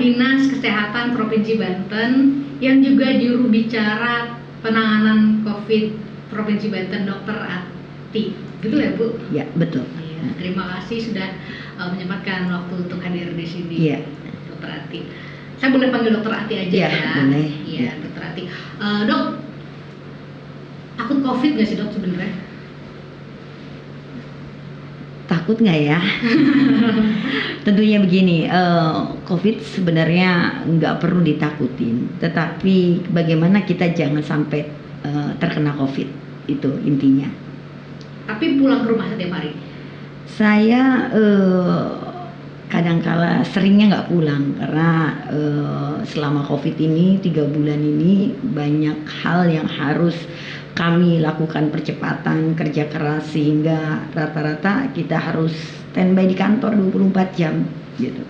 Dinas Kesehatan Provinsi Banten yang juga juru bicara penanganan COVID Provinsi Banten, Dr. Ati. Betul ya, Bu? Ya, betul. Ya, terima kasih sudah menyempatkan waktu untuk hadir di sini, Dr. Ati. Saya boleh panggil Dr. Ati aja ya? Boleh. Iya, Dr. Ati. Dok, takut COVID nggak sih, Dok, sebenarnya? Takut nggak ya? Tentunya begini, COVID sebenarnya nggak perlu ditakutin, tetapi bagaimana kita jangan sampai terkena COVID, itu intinya. Tapi pulang ke rumah setiap hari? Saya kadangkala seringnya nggak pulang karena selama COVID ini 3 bulan ini banyak hal yang harus kami lakukan percepatan kerja keras sehingga rata-rata kita harus standby di kantor 24 jam gitu.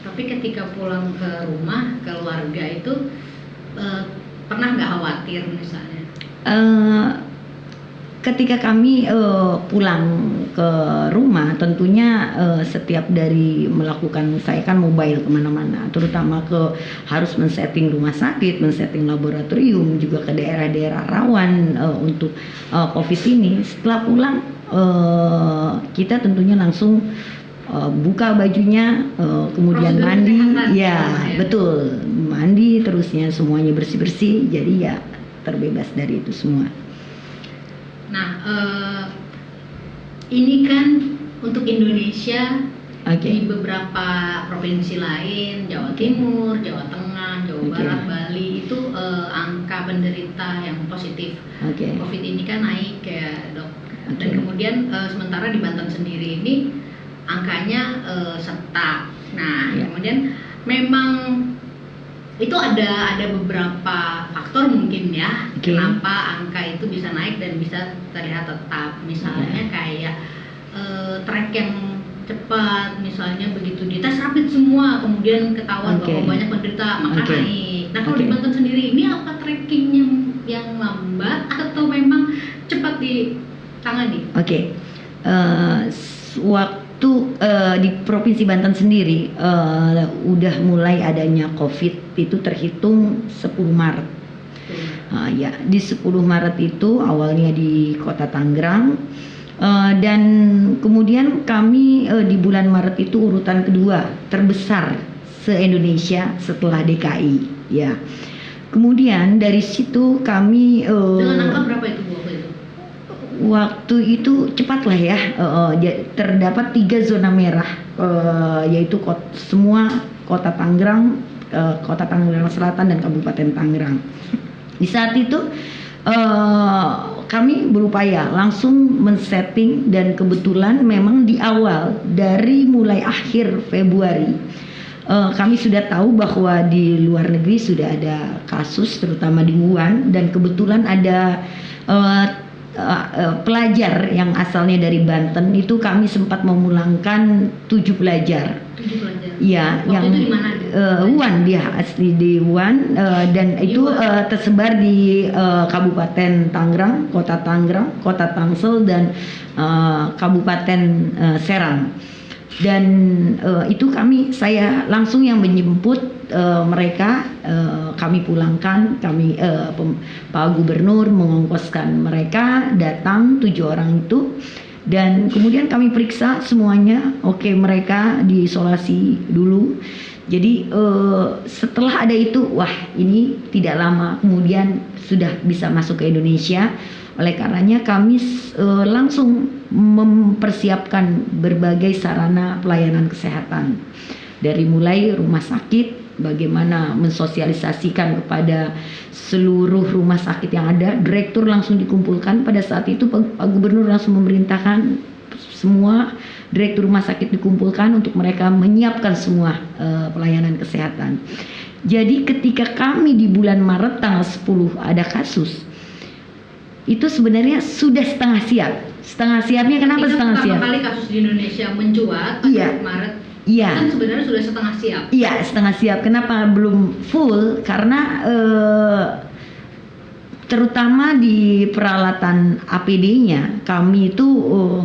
Tapi ketika pulang ke rumah keluarga itu pernah nggak khawatir misalnya? Ketika kami pulang ke rumah, tentunya setiap dari melakukan, saya kan mobile kemana-mana, terutama harus men-setting rumah sakit, men-setting laboratorium, juga ke daerah-daerah rawan untuk COVID ini. Setelah pulang, kita tentunya langsung buka bajunya, kemudian mandi, ya betul, mandi terusnya semuanya bersih-bersih, jadi ya terbebas dari itu semua. Nah, ini kan untuk Indonesia, di beberapa provinsi lain, Jawa Timur, Jawa Tengah, Jawa Barat, Bali, itu angka penderita yang positif COVID ini kan naik ya, Dok. Dan kemudian sementara di Banten sendiri ini angkanya stuck. Nah, kemudian memang itu ada beberapa faktor mungkin ya, kenapa angka itu bisa naik dan bisa terlihat tetap. Misalnya kayak track yang cepat, misalnya begitu dites rapid semua kemudian ketahuan bahwa banyak penderita maka naik. Nah, kalau di Banten sendiri ini apa trackingnya yang lambat atau memang cepat ditangani? Waktu di Provinsi Banten sendiri udah mulai adanya COVID itu terhitung 10 Maret. Ya, di 10 Maret itu awalnya di Kota Tangerang, dan kemudian kami di bulan Maret itu urutan kedua terbesar se-Indonesia setelah DKI. Ya. Kemudian dari situ kami dengan angka berapa itu, Bu? Waktu itu cepatlah ya, terdapat 3 zona merah, yaitu semua Kota Tangerang, Kota Tangerang Selatan dan Kabupaten Tangerang. Di saat itu kami berupaya langsung men-setting, dan kebetulan memang di awal dari mulai akhir Februari kami sudah tahu bahwa di luar negeri sudah ada kasus, terutama di Wuhan, dan kebetulan ada pelajar yang asalnya dari Banten itu kami sempat memulangkan 7 pelajar. 7 pelajar. Iya, yang itu di mana? Wuhan, dia asli di Wuhan, dan itu tersebar di Kabupaten Tangerang, Kota Tangsel, dan Kabupaten Serang. Dan itu saya langsung yang menjemput mereka, kami pulangkan, Pak Gubernur mengongkoskan mereka datang 7 orang itu, dan kemudian kami periksa semuanya, mereka diisolasi dulu. Jadi setelah ada itu, wah ini tidak lama kemudian sudah bisa masuk ke Indonesia. Oleh karenanya kami langsung mempersiapkan berbagai sarana pelayanan kesehatan, dari mulai rumah sakit, bagaimana mensosialisasikan kepada seluruh rumah sakit yang ada. Direktur langsung dikumpulkan pada saat itu, Pak Gubernur langsung memerintahkan semua direktur rumah sakit dikumpulkan untuk mereka menyiapkan semua pelayanan kesehatan. Jadi ketika kami di bulan Maret tanggal 10 ada kasus, itu sebenarnya sudah setengah siap. Setengah siapnya kenapa setengah siap? Pertama kali kasus di Indonesia mencuat Maret. Iya. Kan sebenarnya sudah setengah siap. Iya, setengah siap. Kenapa belum full? Karena terutama di peralatan APD-nya kami itu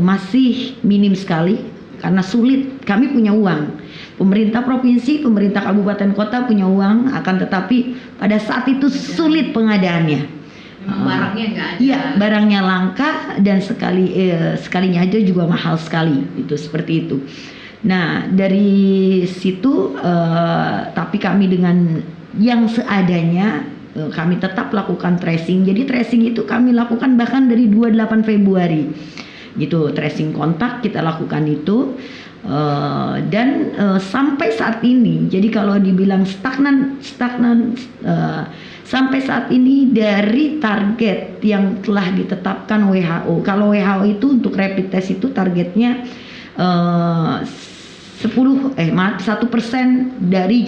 masih minim sekali. karena sulit. Kami punya uang, pemerintah provinsi, pemerintah kabupaten kota punya uang, akan tetapi pada saat itu sulit pengadaannya. Memang barangnya nggak ada. Iya, barangnya langka dan sekalinya aja juga mahal sekali, itu seperti itu. Nah dari situ tapi kami dengan yang seadanya kami tetap lakukan tracing. Jadi tracing itu kami lakukan bahkan dari 28 Februari gitu, tracing kontak kita lakukan itu dan sampai saat ini. Jadi kalau dibilang stagnan sampai saat ini dari target yang telah ditetapkan WHO. Kalau WHO itu untuk rapid test itu targetnya 1% dari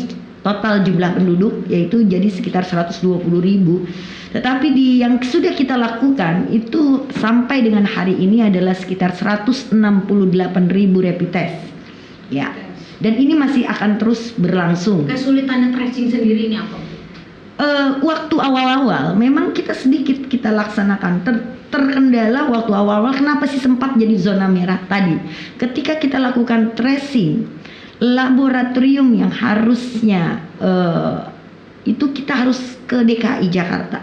total jumlah penduduk, yaitu jadi sekitar 120.000. Tetapi yang sudah kita lakukan itu sampai dengan hari ini adalah sekitar 168.000 rapid test. Ya. Dan ini masih akan terus berlangsung. Kesulitannya tracing sendiri ini apa? Waktu awal-awal memang kita sedikit kita laksanakan terkendala waktu awal-awal. Kenapa sih sempat jadi zona merah tadi? Ketika kita lakukan tracing, laboratorium yang harusnya itu kita harus ke DKI Jakarta.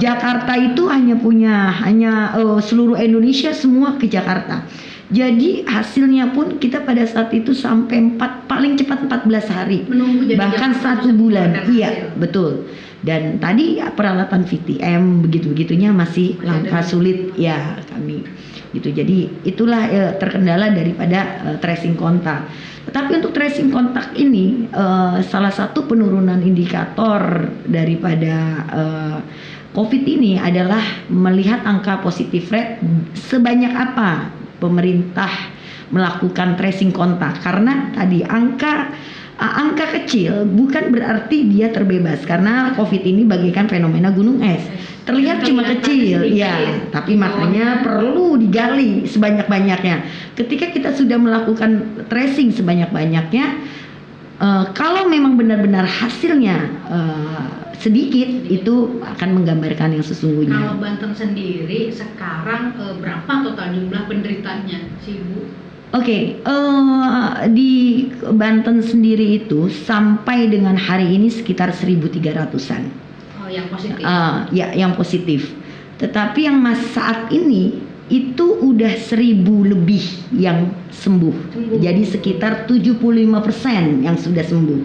Jakarta itu hanya seluruh Indonesia semua ke Jakarta. Jadi hasilnya pun kita pada saat itu sampai paling cepat 14 hari, bahkan 1 bulan. Iya, betul. Dan tadi peralatan VTM begitu-begitunya masih langka, sulit ya kami gitu. Jadi itulah terkendala daripada tracing kontak. Tetapi untuk tracing kontak ini salah satu penurunan indikator daripada COVID ini adalah melihat angka positif rate sebanyak apa pemerintah melakukan tracing kontak. Karena tadi angka kecil bukan berarti dia terbebas, karena COVID ini bagaikan fenomena gunung es. Terlihat cuma kecil, ya, tapi makanya perlu digali sebanyak-banyaknya. Ketika kita sudah melakukan tracing sebanyak-banyaknya, kalau memang benar-benar hasilnya sedikit, itu akan menggambarkan yang sesungguhnya. Kalau Banten sendiri sekarang berapa total jumlah penderitanya sih Bu? Di Banten sendiri itu sampai dengan hari ini sekitar 1.300-an. Yang positif. Ya, yang positif. Tetapi yang saat ini itu udah 1.000 lebih yang sembuh. Jadi sekitar 75% yang sudah sembuh.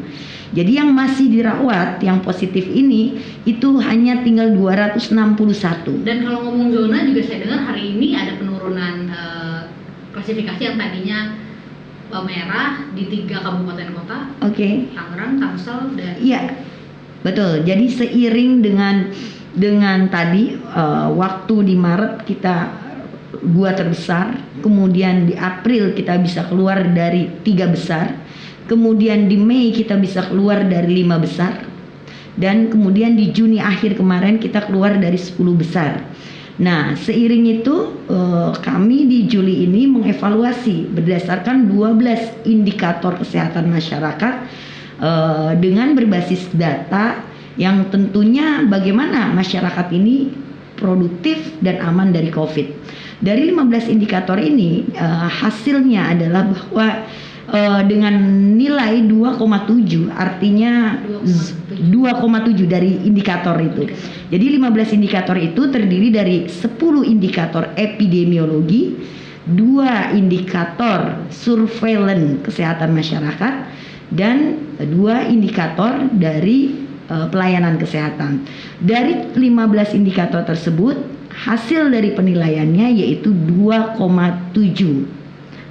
Jadi yang masih dirawat yang positif ini itu hanya tinggal 261. Dan kalau ngomong zona juga saya dengar hari ini ada penurunan klasifikasi yang tadinya merah di 3 kabupaten kota. Tangerang, Tangsel, dan iya, betul. Jadi seiring dengan tadi waktu di Maret kita 2 terbesar, kemudian di April kita bisa keluar dari 3 besar, kemudian di Mei kita bisa keluar dari 5 besar, dan kemudian di Juni akhir kemarin kita keluar dari 10 besar. Nah, seiring itu kami di Juli ini mengevaluasi berdasarkan 12 indikator kesehatan masyarakat dengan berbasis data yang tentunya bagaimana masyarakat ini produktif dan aman dari COVID. Dari 15 indikator ini hasilnya adalah bahwa dengan nilai 2,7, artinya 2,7 dari indikator itu. Jadi 15 indikator itu terdiri dari 10 indikator epidemiologi, 2 indikator surveillance kesehatan masyarakat, dan 2 indikator dari pelayanan kesehatan. Dari 15 indikator tersebut, hasil dari penilaiannya yaitu 2,7.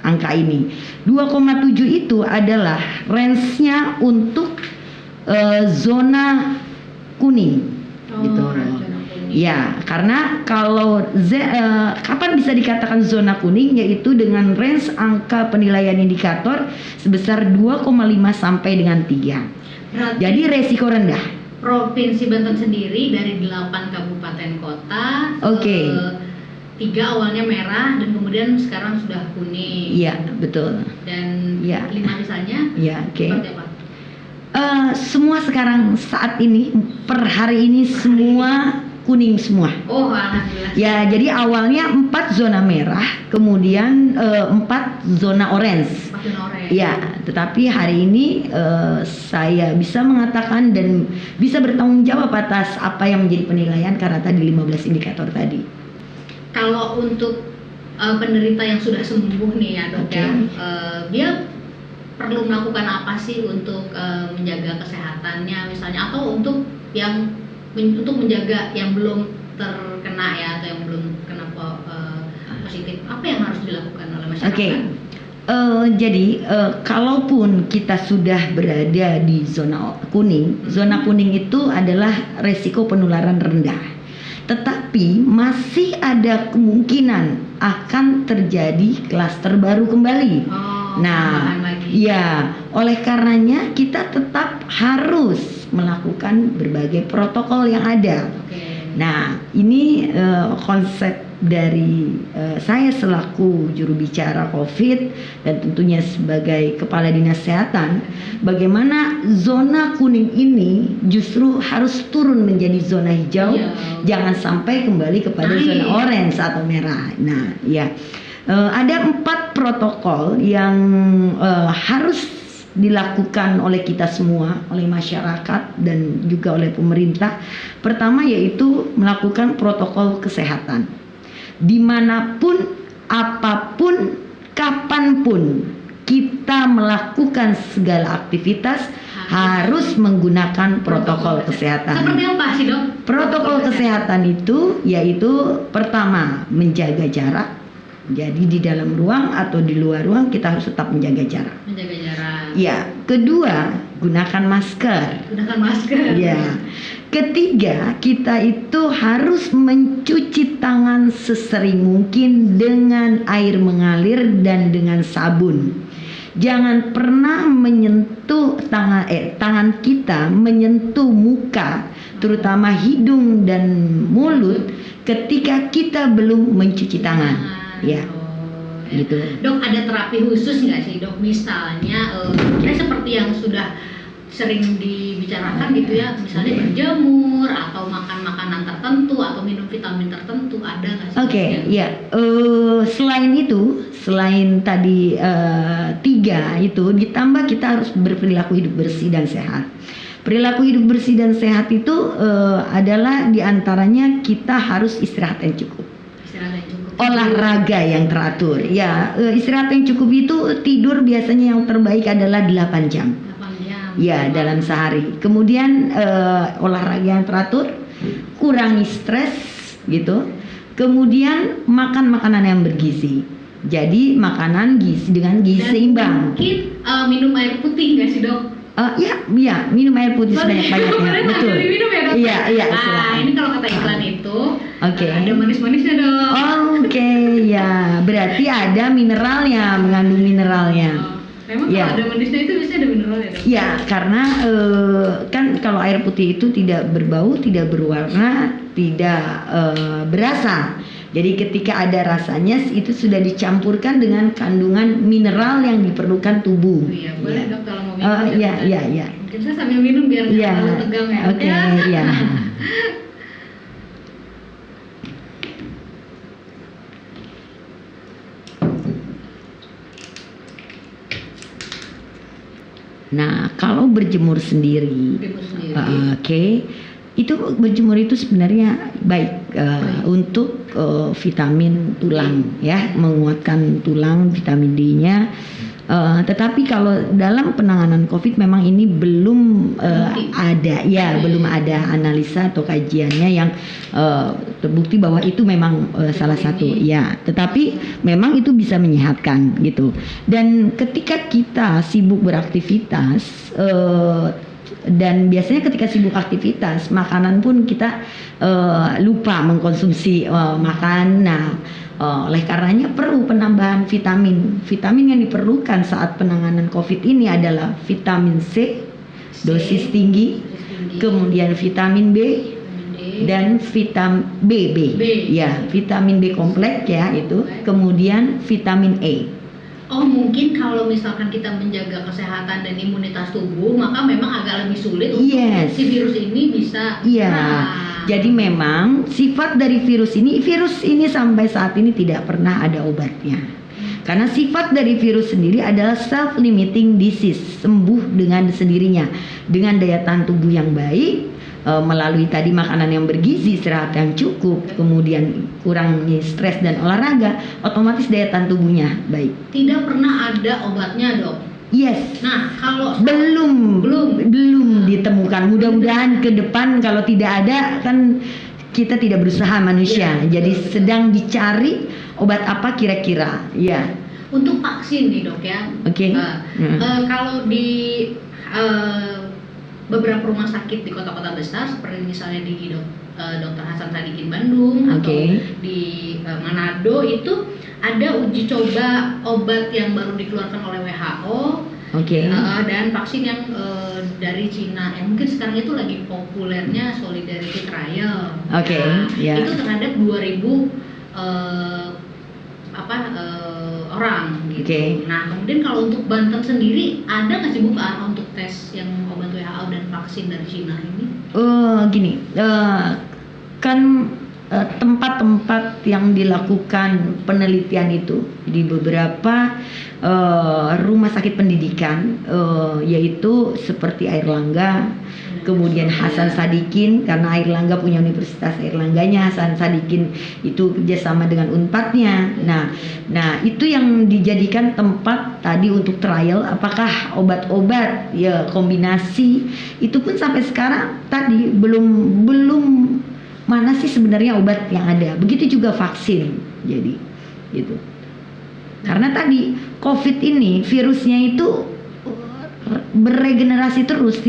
Angka ini 2,7 itu adalah range-nya untuk zona kuning, gitu. Ya, karena kalau kapan bisa dikatakan zona kuning, yaitu dengan range angka penilaian indikator sebesar 2,5 sampai dengan 3. Jadi resiko rendah. Provinsi Banten sendiri dari 8 kabupaten kota. 3 awalnya merah dan kemudian sekarang sudah kuning. Iya, betul. Dan 5 misalnya. Seperti apa? Semua sekarang saat ini per hari ini semua kuning semua. Oh, alhamdulillah. Ya, jadi awalnya 4 zona merah, kemudian 4 zona orange. Ya, tetapi hari ini saya bisa mengatakan dan bisa bertanggung jawab atas apa yang menjadi penilaian karena tadi 15 indikator tadi. Kalau untuk penderita yang sudah sembuh nih ya dok, ya, dia perlu melakukan apa sih untuk menjaga kesehatannya misalnya, atau untuk yang untuk menjaga yang belum terkena ya, atau yang belum kena positif, apa yang harus dilakukan oleh masyarakat? Jadi kalaupun kita sudah berada di zona kuning itu adalah resiko penularan rendah. Tetapi masih ada kemungkinan akan terjadi klaster baru kembali. Nah, ya, oleh karenanya kita tetap harus melakukan berbagai protokol yang ada. Nah, ini konsep dari saya selaku juru bicara COVID dan tentunya sebagai kepala dinas kesehatan, bagaimana zona kuning ini justru harus turun menjadi zona hijau, jangan sampai kembali kepada zona orange atau merah. Nah, ya, ada 4 protokol yang harus dilakukan oleh kita semua, oleh masyarakat dan juga oleh pemerintah. Pertama yaitu melakukan protokol kesehatan. Dimanapun, apapun, kapanpun kita melakukan segala aktivitas harus menggunakan protokol kesehatan. Seperti apa sih dok? Protokol kesehatan itu yaitu pertama menjaga jarak. Jadi di dalam ruang atau di luar ruang kita harus tetap menjaga jarak. Menjaga jarak. Ya, kedua gunakan masker. Gunakan masker. Ya. Ketiga, kita itu harus mencuci tangan sesering mungkin dengan air mengalir dan dengan sabun. Jangan pernah menyentuh tangan kita menyentuh muka, terutama hidung dan mulut ketika kita belum mencuci tangan. Ya, gitu. Dok, ada terapi khusus nggak sih dok? Misalnya, seperti yang sudah sering dibicarakan gitu ya, misalnya berjemur atau makan makanan tertentu atau minum vitamin tertentu, ada nggak sih? Oke, ya. Selain itu, selain tadi 3 itu, ditambah kita harus berperilaku hidup bersih dan sehat. Perilaku hidup bersih dan sehat itu adalah diantaranya kita harus istirahat yang cukup. Olahraga yang teratur. Ya, istirahat yang cukup itu tidur biasanya yang terbaik adalah 8 jam. Ya, dalam sehari. Kemudian olahraga yang teratur, kurangi stres gitu. Kemudian makan makanan yang bergizi. Jadi makanan gizi dengan gizi seimbang. Mungkin minum air putih nggak sih dok? Ya, minum air putih sebanyak-banyaknya. Betul. Iya. Ini kalau kata iklan itu ada manis-manisnya dok. Oke, ya. Berarti ada mineralnya, mengandung mineralnya. Memang kalau ada manisnya itu biasanya ada mineralnya dok? Ya, karena kan kalau air putih itu tidak berbau, tidak berwarna, tidak berasa. Jadi ketika ada rasanya itu sudah dicampurkan dengan kandungan mineral yang diperlukan tubuh. Iya, boleh dok kalau mau minum. Iya. Mungkin saya sambil minum biar nggak terlalu tegang ya. Oke, ya. Nah, kalau berjemur sendiri, itu berjemur itu sebenarnya baik untuk vitamin tulang, ya, menguatkan tulang, vitamin D-nya. Tetapi kalau dalam penanganan COVID memang ini belum ada, ya, belum ada analisa atau kajiannya yang terbukti bahwa itu memang salah satu, ya. Tetapi memang itu bisa menyehatkan gitu. Dan ketika kita sibuk beraktivitas, dan biasanya ketika sibuk aktivitas makanan pun kita lupa mengkonsumsi makan. Nah, oleh karenanya perlu penambahan vitamin. Vitamin yang diperlukan saat penanganan COVID ini adalah vitamin C, dosis tinggi, kemudian vitamin B dan vitamin B. Ya, vitamin B kompleks ya itu, kemudian vitamin E. Oh, mungkin kalau misalkan kita menjaga kesehatan dan imunitas tubuh, maka memang agak lebih sulit untuk si virus ini bisa. Jadi memang sifat dari virus ini sampai saat ini tidak pernah ada obatnya. Karena sifat dari virus sendiri adalah self-limiting disease, sembuh dengan sendirinya, dengan daya tahan tubuh yang baik, melalui tadi makanan yang bergizi, istirahat yang cukup, kemudian kurangi stres dan olahraga, otomatis daya tahan tubuhnya baik. Tidak pernah ada obatnya, Dok? Yes. Nah, kalau belum ditemukan. Mudah-mudahan ke depan kalau tidak ada, kan kita tidak berusaha manusia. Jadi sedang dicari obat apa kira-kira. Ya. Untuk vaksin nih, Dok, ya. Oke. Kalau di beberapa rumah sakit di kota-kota besar seperti misalnya di Dr. Hasan Sadikin Bandung atau di Manado, itu ada uji coba obat yang baru dikeluarkan oleh WHO. Dan vaksin yang dari Cina yang mungkin sekarang itu lagi populernya Solidarity Trial. Itu terhadap 2.000 orang gitu. Nah, kemudian kalau untuk Banten sendiri ada nggak sih Bu untuk tes yang obat WHO dan vaksin dari Cina ini? Kan tempat-tempat yang dilakukan penelitian itu di beberapa rumah sakit pendidikan, yaitu seperti Airlangga, kemudian Hasan Sadikin, karena Airlangga punya Universitas Airlangganya, Hasan Sadikin itu kerjasama dengan Unpadnya. Nah itu yang dijadikan tempat tadi untuk trial, apakah obat-obat ya kombinasi itu pun sampai sekarang tadi belum mana sih sebenarnya obat yang ada. Begitu juga vaksin, jadi gitu. Karena tadi COVID ini virusnya itu beregenerasi terus,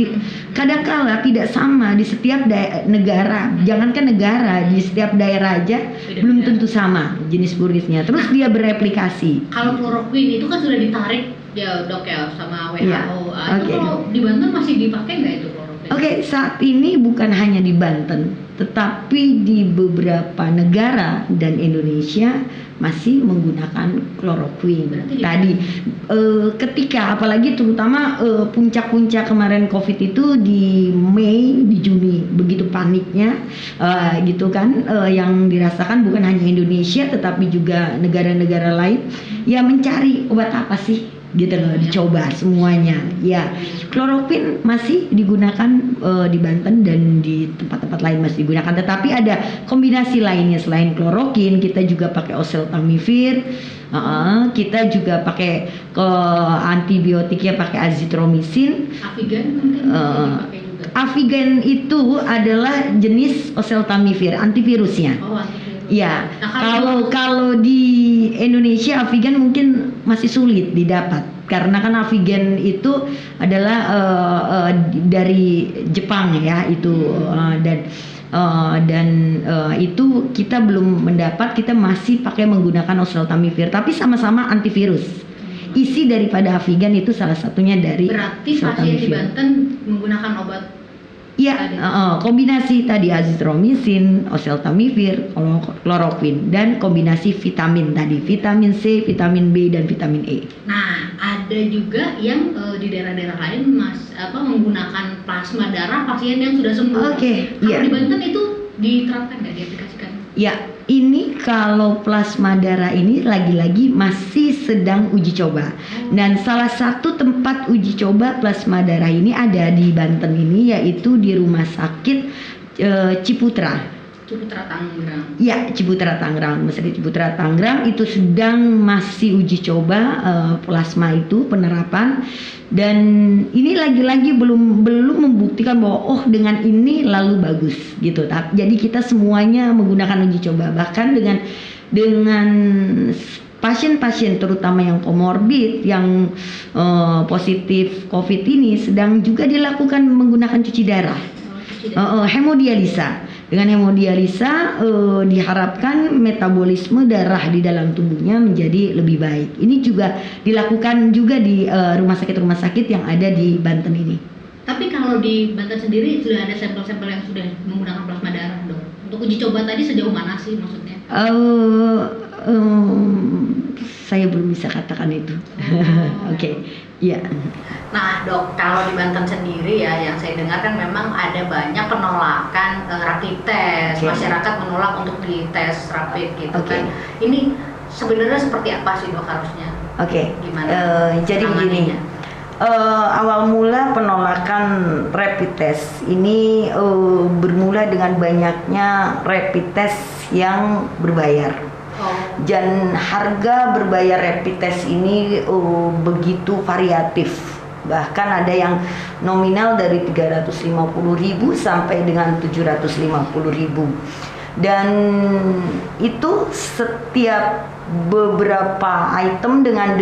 kadang-kala tidak sama di setiap negara. Jangankan negara, di setiap daerah aja belum tentu sama jenis virusnya. Terus dia bereplikasi. Kalau kloroquine itu kan sudah ditarik ya, Dok, ya, sama WHO. Itu kalau di Banten masih dipakai nggak itu kloroquine? Saat ini bukan hanya di Banten, tetapi di beberapa negara dan Indonesia masih menggunakan kloroquine. Tadi ketika apalagi terutama puncak-puncak kemarin COVID itu di Mei, di Juni, begitu paniknya gitu kan, yang dirasakan bukan hanya Indonesia tetapi juga negara-negara lain ya mencari obat apa sih gitu loh, dicoba semuanya. Ya, kloroquine masih digunakan di Banten dan di tempat-tempat lain masih digunakan, tetapi ada kombinasi lainnya selain kloroquine. Kita juga pakai oseltamivir, kita juga pakai antibiotiknya pakai azithromycin. Avigan mungkin dipakai juga. Avigan itu adalah jenis oseltamivir, antivirusnya. Ya, kalau di Indonesia Avigan mungkin masih sulit didapat karena kan Avigan itu adalah dari Jepang ya itu, dan itu kita belum mendapat. Kita masih pakai menggunakan oseltamivir, tapi sama-sama antivirus. Isi daripada Avigan itu salah satunya dari berarti pasien di Banten menggunakan obat. Iya, kombinasi tadi azithromycin, oseltamivir, kloroquine, dan kombinasi vitamin tadi, vitamin C, vitamin B, dan vitamin E. Nah, ada juga yang di daerah-daerah lain menggunakan plasma darah pasien yang sudah sembuh. Kalau di Banten itu diterapkan nggak, diaplikasikan? Ya, ini kalau plasma darah ini lagi-lagi masih sedang uji coba. Dan salah satu tempat uji coba plasma darah ini ada di Banten ini, yaitu di Rumah Sakit Ciputra Tangerang. Ya, Ciputra Tangerang. Rumah Sakit Ciputra Tangerang itu sedang masih uji coba plasma itu penerapan. Dan ini lagi-lagi belum membuktikan bahwa dengan ini lalu bagus gitu. Jadi kita semuanya menggunakan uji coba, bahkan dengan pasien-pasien terutama yang komorbid, yang positif COVID ini sedang juga dilakukan menggunakan cuci darah, hemodialisa. Dengan hemodialisa diharapkan metabolisme darah di dalam tubuhnya menjadi lebih baik. Ini juga dilakukan juga di rumah sakit yang ada di Banten ini. Tapi kalau di Banten sendiri sudah ada sampel-sampel yang sudah menggunakan plasma darah, Dok? Untuk uji coba tadi sejauh mana sih maksudnya? saya belum bisa katakan itu. Oke. Ya. Nah dok, kalau di Banten sendiri ya yang saya dengar kan memang ada banyak penolakan rapid test, masyarakat menolak untuk dites rapid gitu kan. Ini sebenarnya seperti apa sih dok harusnya? Gimana? Jadi begini, awal mula penolakan rapid test ini bermula dengan banyaknya rapid test yang berbayar. Dan harga berbayar rapid test ini begitu variatif. Bahkan ada yang nominal dari 350.000 sampai dengan 750.000. Dan itu setiap beberapa item dengan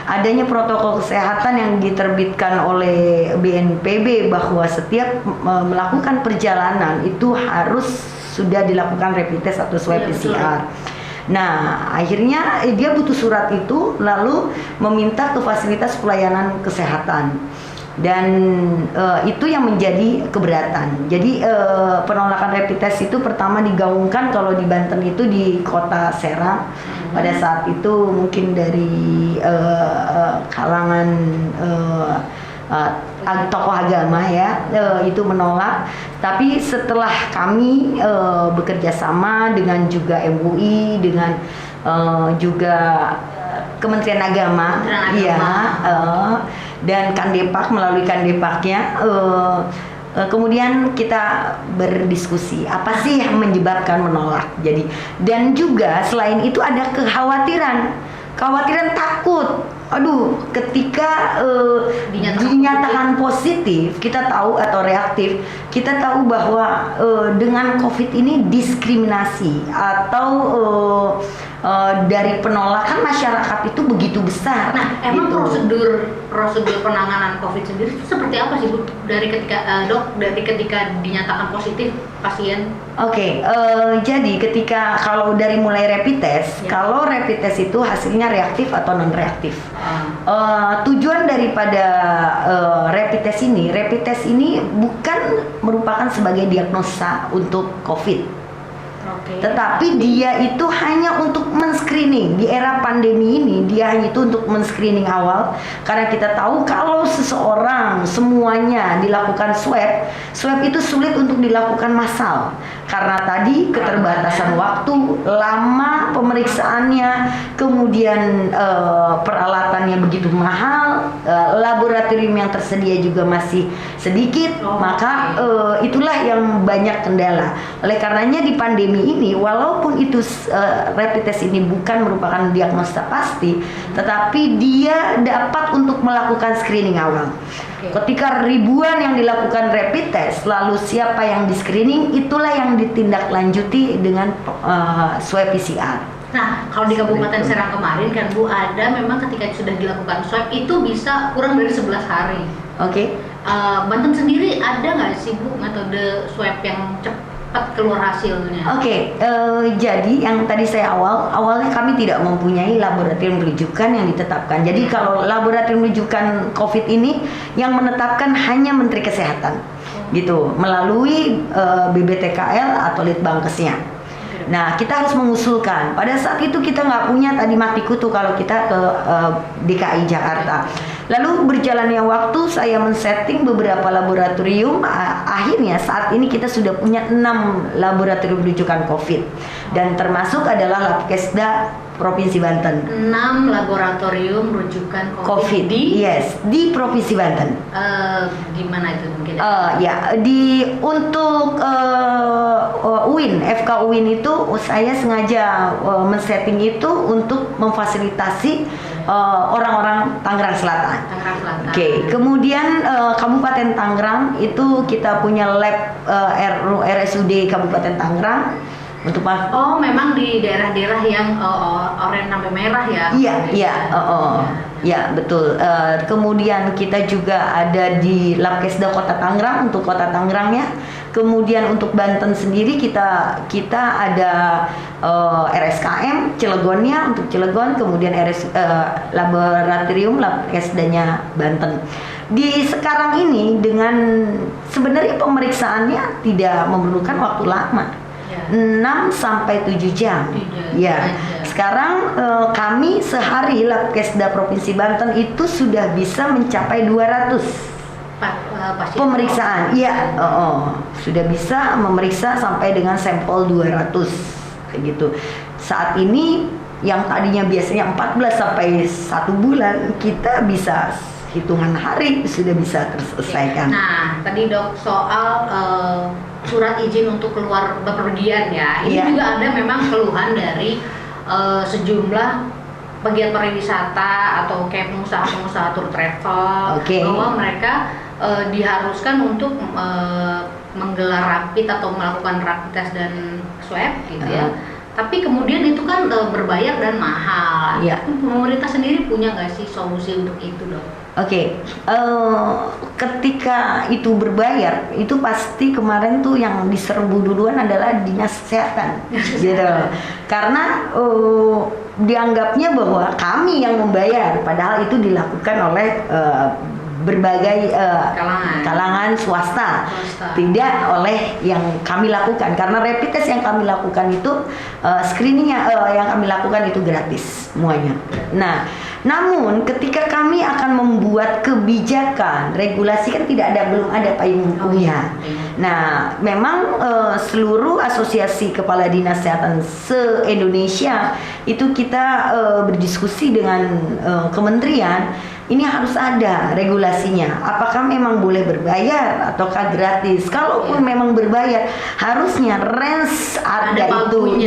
adanya protokol kesehatan yang diterbitkan oleh BNPB bahwa setiap melakukan perjalanan itu harus sudah dilakukan rapid test atau swab PCR. Nah, akhirnya dia butuh surat itu lalu meminta ke fasilitas pelayanan kesehatan. Dan itu yang menjadi keberatan. Jadi penolakan rapid test itu pertama digaungkan kalau di Banten itu di kota Serang. Pada saat itu mungkin dari kalangan tokoh agama ya itu menolak. Tapi setelah kami bekerja sama dengan juga MUI, dengan juga Kementerian Agama, dan Kandepak, melalui Kandepaknya kemudian kita berdiskusi apa sih yang menyebabkan menolak. Jadi dan juga selain itu ada kekhawatiran takut. Ketika dinyatakan positif, kita tahu atau reaktif, kita tahu bahwa dengan COVID ini diskriminasi atau dari penolakan masyarakat itu begitu besar. Nah, emang prosedur penanganan COVID sendiri itu seperti apa sih Bu? Dari ketika dinyatakan positif pasien? Jadi ketika kalau dari mulai rapid test, kalau rapid test itu hasilnya reaktif atau non reaktif. Tujuan daripada rapid test ini bukan merupakan sebagai diagnosa untuk COVID. Tetapi dia itu hanya untuk men-screening. Di era pandemi ini dia hanya itu untuk men-screening awal. Karena kita tahu kalau seseorang semuanya dilakukan swab itu sulit untuk dilakukan massal. Karena tadi keterbatasan waktu, lama pemeriksaannya, kemudian peralatannya begitu mahal, laboratorium yang tersedia juga masih sedikit, maka itulah yang banyak kendala. Oleh karenanya di pandemi ini, walaupun itu rapid test ini bukan merupakan diagnosa pasti, tetapi dia dapat untuk melakukan screening awal. Ketika ribuan yang dilakukan rapid test, lalu siapa yang di screening, itulah yang ditindaklanjuti dengan swab PCR. Nah, kalau di Kabupaten Serang kemarin kan Bu, ada memang ketika sudah dilakukan swab itu bisa kurang dari 11 hari. Banten sendiri ada nggak sih Bu metode swab yang cepat keluar hasilnya? Jadi yang tadi saya awalnya kami tidak mempunyai laboratorium rujukan yang ditetapkan. Jadi kalau laboratorium rujukan COVID ini yang menetapkan hanya Menteri Kesehatan, gitu, melalui BBTKL atau Litbangkesnya. Nah, kita harus mengusulkan. Pada saat itu kita nggak punya tadi mati kutu kalau kita ke DKI Jakarta. Lalu berjalannya waktu saya men-setting beberapa laboratorium. Akhirnya saat ini kita sudah punya 6 laboratorium rujukan COVID. Dan termasuk adalah Labkesda Provinsi Banten. 6 laboratorium rujukan COVID di Provinsi Banten. Gimana itu mungkin? Untuk UIN, FK UIN itu saya sengaja men-setting itu untuk memfasilitasi orang-orang Tangerang Selatan. Kemudian Kabupaten Tangerang itu kita punya lab RSUD Kabupaten Tangerang untuk memang di daerah-daerah yang oranye sampai merah ya? Iya, betul. Kemudian kita juga ada di Labkesda Kota Tangerang untuk Kota Tangerangnya. Kemudian untuk Banten sendiri kita ada RSKM Cilegonnya untuk Cilegon, kemudian laboratorium Labkesdanya Banten. Di sekarang ini dengan sebenarnya pemeriksaannya tidak memerlukan waktu lama. 6 sampai 7 jam. sekarang kami sehari Labkesda Provinsi Banten itu sudah bisa mencapai 200 pemeriksaan. Iya, sudah bisa memeriksa sampai dengan sampel 200 kayak gitu. Saat ini yang tadinya biasanya 14 sampai 1 bulan, kita bisa hitungan hari sudah bisa terselesaikan. Nah, tadi Dok soal surat izin untuk keluar bepergian ya. Ini juga ada memang keluhan dari sejumlah pegiat pariwisata atau kayak pengusaha-pengusaha tour travel bahwa mereka diharuskan untuk menggelar rapid atau melakukan rapid test dan swab gitu ya. Tapi kemudian itu kan berbayar dan mahal. Pemerintah sendiri punya nggak sih solusi untuk itu, Dok? Ketika itu berbayar, itu pasti kemarin tuh yang diserbu duluan adalah dinas kesehatan, gitu. Karena dianggapnya bahwa kami yang membayar, padahal itu dilakukan oleh berbagai kalangan swasta, tidak oleh yang kami lakukan, karena rapid test yang kami lakukan itu screeningnya yang kami lakukan itu gratis semuanya. Nah, namun ketika kami akan membuat kebijakan regulasi kan belum ada payung hukumnya. Nah, memang seluruh asosiasi kepala dinas kesehatan se-Indonesia itu kita berdiskusi dengan kementerian. Ini harus ada regulasinya. Apakah memang boleh berbayar ataukah gratis? Kalaupun memang berbayar, harusnya range harga itu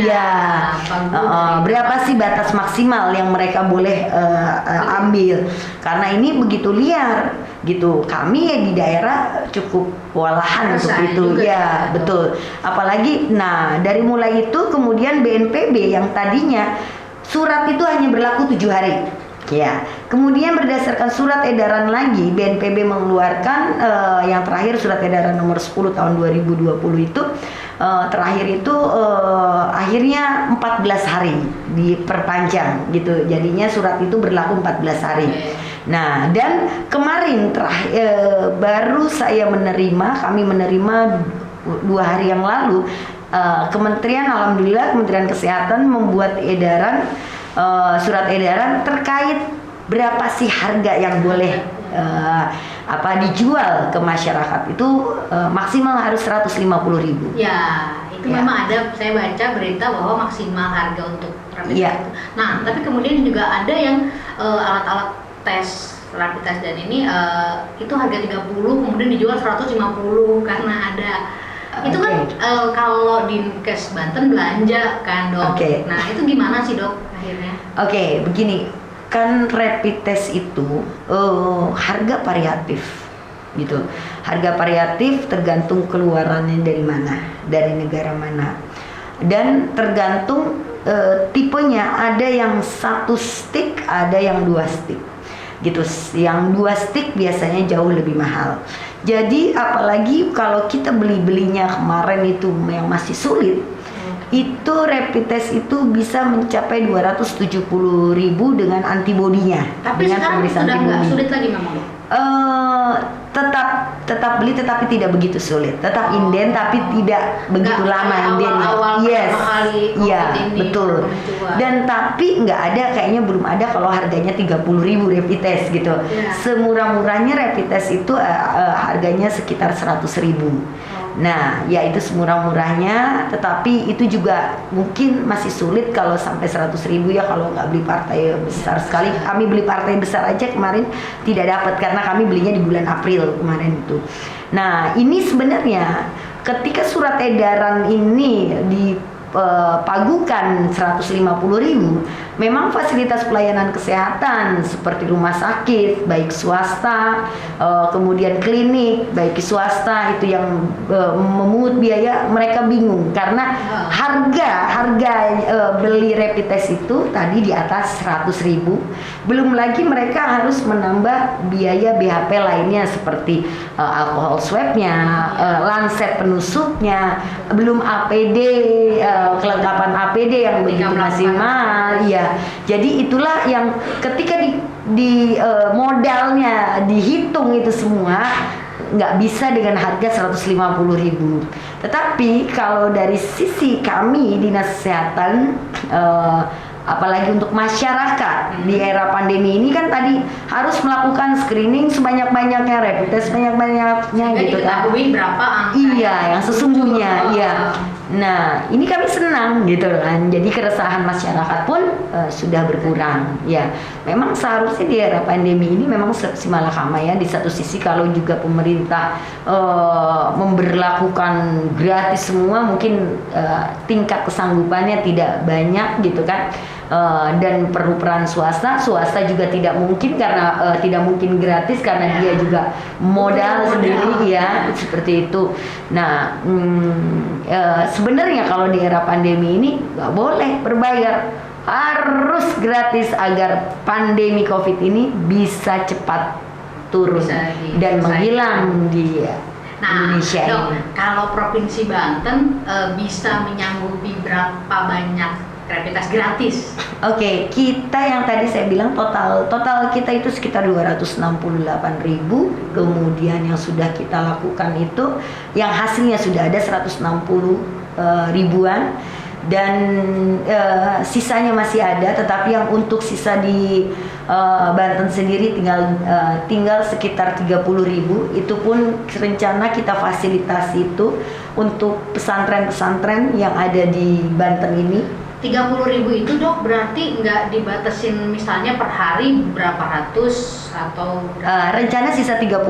berapa sih batas maksimal yang mereka boleh ambil? Karena ini begitu liar, gitu. Kami ya di daerah cukup kewalahan untuk itu, betul. Apalagi, dari mulai itu kemudian BNPB yang tadinya surat itu hanya berlaku 7 hari. Kemudian berdasarkan surat edaran lagi, BNPB mengeluarkan yang terakhir surat edaran nomor 10 tahun 2020 itu terakhir itu akhirnya 14 hari diperpanjang gitu. Jadinya surat itu berlaku 14 hari. Nah, dan kemarin baru kami menerima 2 hari yang lalu Alhamdulillah Kementerian Kesehatan membuat edaran surat edaran terkait berapa sih harga yang boleh dijual ke masyarakat itu maksimal harus 150.000. Itu memang ada, saya baca berita bahwa maksimal harga untuk rapid test itu. Nah, tapi kemudian juga ada yang alat-alat tes rapid test dan ini itu harga 30 kemudian dijual 150 karena ada itu kan kalau Dinkes Banten belanja kan, Dok. Nah, itu gimana sih, Dok, akhirnya? Begini, kan rapid test itu harga variatif gitu. Harga variatif tergantung keluarannya dari mana, dari negara mana. Dan tergantung tipenya, ada yang 1 stick, ada yang 2 stick. Gitu. Yang 2 stick biasanya jauh lebih mahal. Jadi apalagi kalau kita belinya kemarin itu yang masih sulit, itu rapid test itu bisa mencapai 270.000 dengan antibodinya. Tapi dengan sekarang sudah nggak sulit lagi memang? Tetap beli tetapi tidak begitu sulit. Tetap inden tapi tidak begitu lama indennya. Betul. Dan tapi nggak ada, kayaknya belum ada kalau harganya 30.000 rapid test gitu. Semurah-murahnya rapid test itu harganya sekitar 100.000. Nah, ya itu semurah-murahnya, tetapi itu juga mungkin masih sulit kalau sampai 100.000 ya kalau nggak beli partai besar sekali. Kami beli partai besar aja kemarin tidak dapat karena kami belinya di bulan April kemarin itu. Nah, ini sebenarnya ketika surat edaran ini dipagukan 150.000, memang fasilitas pelayanan kesehatan seperti rumah sakit baik swasta, kemudian klinik baik swasta itu yang memungut biaya, mereka bingung karena harga beli rapid test itu tadi di atas 100.000, belum lagi mereka harus menambah biaya BHP lainnya seperti alkohol swabnya, lancet penusuknya, belum APD, kelengkapan APD yang begitu maksimal. Jadi itulah yang ketika di modalnya dihitung itu semua nggak bisa dengan harga 150.000. Tetapi kalau dari sisi kami dinas kesehatan apalagi untuk masyarakat di era pandemi ini kan tadi harus melakukan screening sebanyak-banyaknya, rapid test sebanyak-banyaknya gitu kan. Berapa angka yang sesungguhnya, iya. Nah, ini kami senang gitu kan. Jadi keresahan masyarakat pun sudah berkurang. Ya, memang seharusnya di era pandemi ini memang si malakama ya. Di satu sisi kalau juga pemerintah memberlakukan gratis semua, mungkin tingkat kesanggupannya tidak banyak gitu kan. Dan perlu peran swasta juga tidak mungkin karena tidak mungkin gratis karena dia juga modal sendiri ya seperti itu. Nah, sebenarnya kalau di era pandemi ini nggak boleh berbayar, harus gratis agar pandemi COVID ini bisa cepat turun dan menghilang di Indonesia. Dok, kalau Provinsi Banten bisa menyanggupi berapa banyak rapid test gratis? Oke, kita yang tadi saya bilang total kita itu sekitar 268.000, kemudian yang sudah kita lakukan itu yang hasilnya sudah ada 160 ribuan dan sisanya masih ada, tetapi yang untuk sisa di Banten sendiri tinggal sekitar 30.000. Itu pun rencana kita fasilitasi itu untuk pesantren-pesantren yang ada di Banten ini. 30.000 itu dok berarti nggak dibatasin misalnya per hari berapa ratus atau rencana sisa 30.000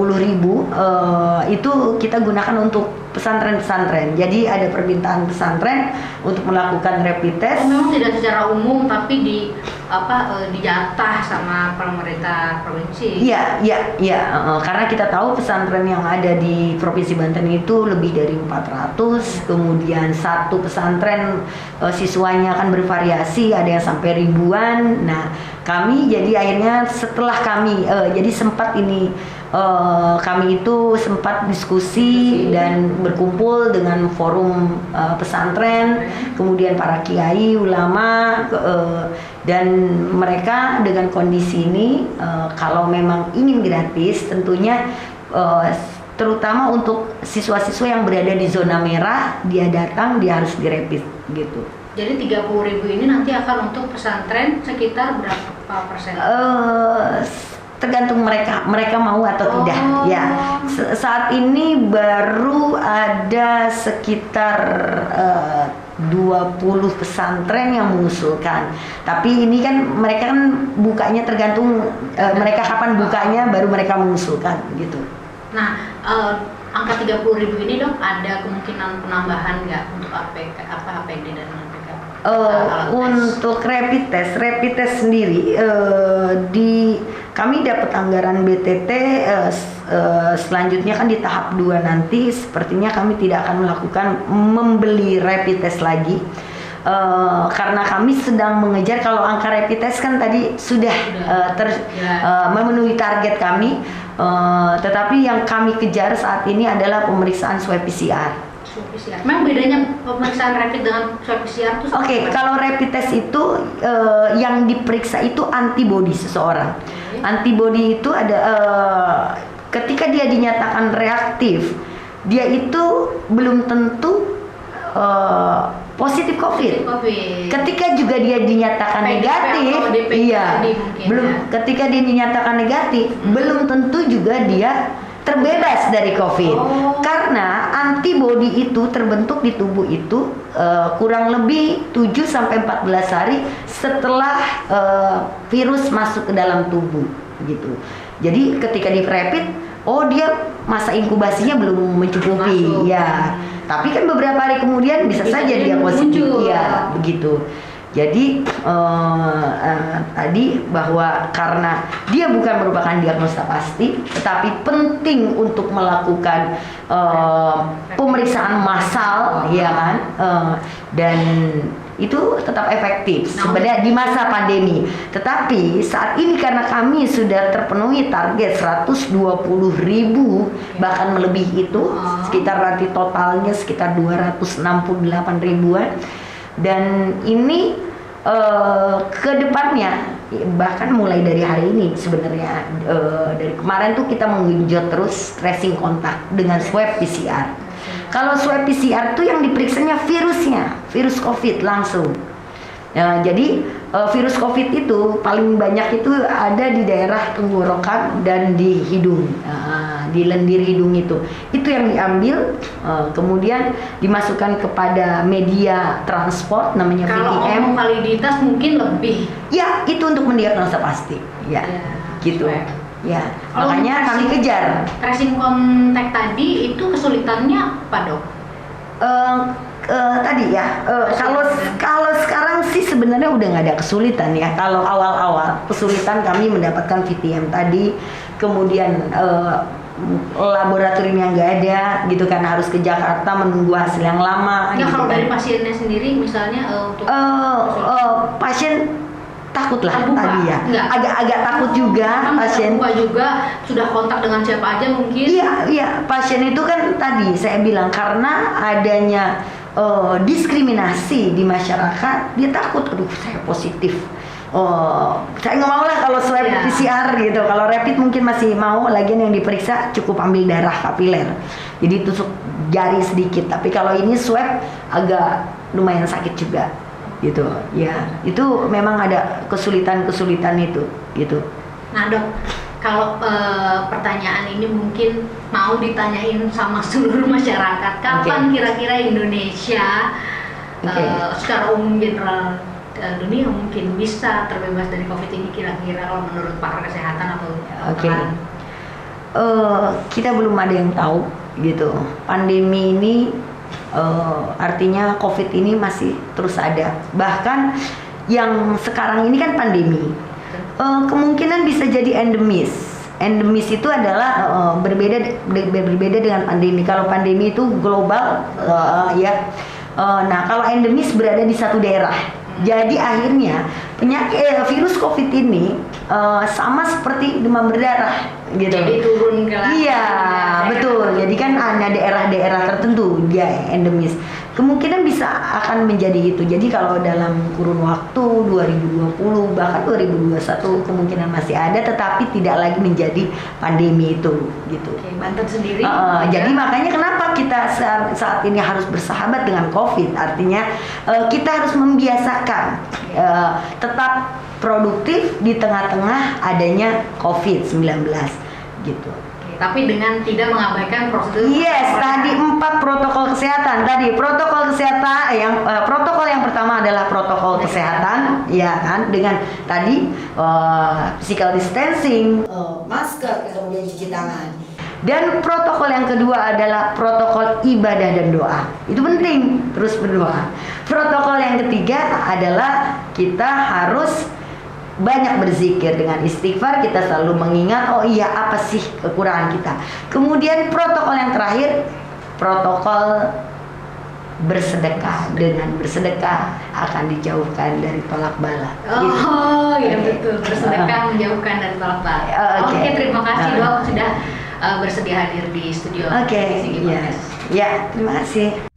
itu kita gunakan untuk pesantren-pesantren. Jadi ada permintaan pesantren untuk melakukan rapid test. Memang tidak secara umum tapi dijatah sama pemerintah provinsi. Iya, karena kita tahu pesantren yang ada di Provinsi Banten itu lebih dari 400. Kemudian satu pesantren siswanya akan bervariasi, ada yang sampai ribuan. Nah, kami jadi akhirnya setelah kami jadi sempat ini kami itu sempat diskusi dan berkumpul dengan forum pesantren, kemudian para kiai, ulama, dan mereka dengan kondisi ini kalau memang ingin gratis tentunya terutama untuk siswa-siswa yang berada di zona merah, dia datang dia harus direpit gitu. Jadi 30.000 ini nanti akan untuk pesantren sekitar berapa persen? Tergantung mereka mau atau tidak ya. Saat ini baru ada sekitar 20 pesantren yang mengusulkan, tapi ini kan mereka kan bukanya tergantung mereka kapan bukanya, baru mereka mengusulkan gitu. Nah, angka 30.000 ini dok ada kemungkinan penambahan nggak untuk APD dan APK? Untuk rapid test sendiri kami dapat anggaran BTT selanjutnya kan di tahap 2 nanti sepertinya kami tidak akan melakukan membeli rapid test lagi karena kami sedang mengejar. Kalau angka rapid test kan tadi sudah memenuhi target kami, tetapi yang kami kejar saat ini adalah pemeriksaan swab PCR. Memang bedanya pemeriksaan rapid dengan swab PCR itu? Oke, kalau rapid test itu yang diperiksa itu antibodi seseorang. Antibodi itu ada ketika dia dinyatakan reaktif, dia itu belum tentu positif COVID. Ketika juga dia dinyatakan negatif, ketika dia dinyatakan negatif, belum tentu juga dia terbebas dari COVID. Karena antibodi itu terbentuk di tubuh itu kurang lebih 7 sampai 14 hari setelah virus masuk ke dalam tubuh gitu. Jadi ketika di rapid, dia masa inkubasinya belum mencukupi ya. Tapi kan beberapa hari kemudian bisa saja dia positif ya, begitu. Jadi tadi bahwa karena dia bukan merupakan diagnosa pasti, tetapi penting untuk melakukan pemeriksaan massal, ya kan, dan itu tetap efektif sebenarnya di masa pandemi. Tetapi saat ini karena kami sudah terpenuhi target 120.000 bahkan melebihi itu, sekitar nanti totalnya sekitar 268 ribuan. Dan ini ke depannya bahkan mulai dari hari ini sebenarnya dari kemarin tuh kita menggenjot terus tracing kontak dengan swab PCR. Kalau swab PCR tuh yang diperiksanya virusnya, virus COVID langsung. Nah, jadi virus COVID itu paling banyak itu ada di daerah tenggorokan dan di hidung, di lendir hidung itu yang diambil, kemudian dimasukkan kepada media transport namanya kalau VTM. Validitas mungkin lebih. Ya, itu untuk mendiagnosa pasti, ya, gitu. Ya, makanya kami kejar. Tracing kontak tadi itu kesulitannya apa, Dok? Tadi ya, kalau sekarang sih sebenarnya udah nggak ada kesulitan ya. Kalau awal-awal kesulitan kami mendapatkan VTM tadi, kemudian laboratorium yang nggak ada gitu kan, harus ke Jakarta menunggu hasil yang lama. Nah, gitu kalau kan. dari pasiennya sendiri misalnya untuk pasien takut lah terbuka. Tadi ya, agak takut juga pasien. Terbuka juga sudah kontak dengan siapa aja mungkin. Iya, pasien itu kan tadi saya bilang karena adanya diskriminasi di masyarakat, dia takut, aduh saya positif, saya nggak mau lah kalau swab PCR gitu. Kalau rapid mungkin masih mau, lagian yang diperiksa cukup ambil darah kapiler, jadi tusuk jari sedikit. Tapi kalau ini swab agak lumayan sakit juga gitu ya. Itu memang ada kesulitan itu gitu. Nah, Dok, kalau pertanyaan ini mungkin mau ditanyain sama seluruh masyarakat, kapan kira-kira Indonesia secara umum general dunia mungkin bisa terbebas dari COVID ini, kira-kira kalau menurut pakar kesehatan atau kita belum ada yang tahu gitu. Pandemi ini artinya COVID ini masih terus ada. Bahkan yang sekarang ini kan pandemi, kemungkinan bisa jadi endemis. Endemis itu adalah berbeda dengan pandemi. Kalau pandemi itu global, ya. Nah, kalau endemis berada di satu daerah. Jadi akhirnya penyakit virus COVID ini sama seperti demam berdarah gitu. Jadi turun ke Iya, betul. Jadi kan ada daerah-daerah tertentu dia endemis. Kemungkinan bisa akan menjadi itu. Jadi kalau dalam kurun waktu 2020 bahkan 2021 kemungkinan masih ada, tetapi tidak lagi menjadi pandemi itu gitu. Oke, Banten sendiri. Jadi makanya kenapa kita saat ini harus bersahabat dengan COVID. Artinya kita harus membiasakan tetap produktif di tengah-tengah adanya COVID-19 gitu. Tapi dengan tidak mengabaikan prosedur. Yes, tadi 4 protokol kesehatan. Tadi protokol kesehatan protokol yang pertama adalah protokol kesehatan, ya kan, dengan tadi physical distancing, masker, kemudian cuci tangan. Dan protokol yang kedua adalah protokol ibadah dan doa. Itu penting, terus berdoa. Protokol yang ketiga adalah kita harus banyak berzikir. Dengan istighfar kita selalu mengingat, oh iya apa sih kekurangan kita. Kemudian protokol yang terakhir, protokol bersedekah. Dengan bersedekah akan dijauhkan dari tolak bala. Oh iya betul, bersedekah menjauhkan dari tolak bala. Oke, terima kasih Dok sudah bersedia hadir di studio. Ya, terima kasih.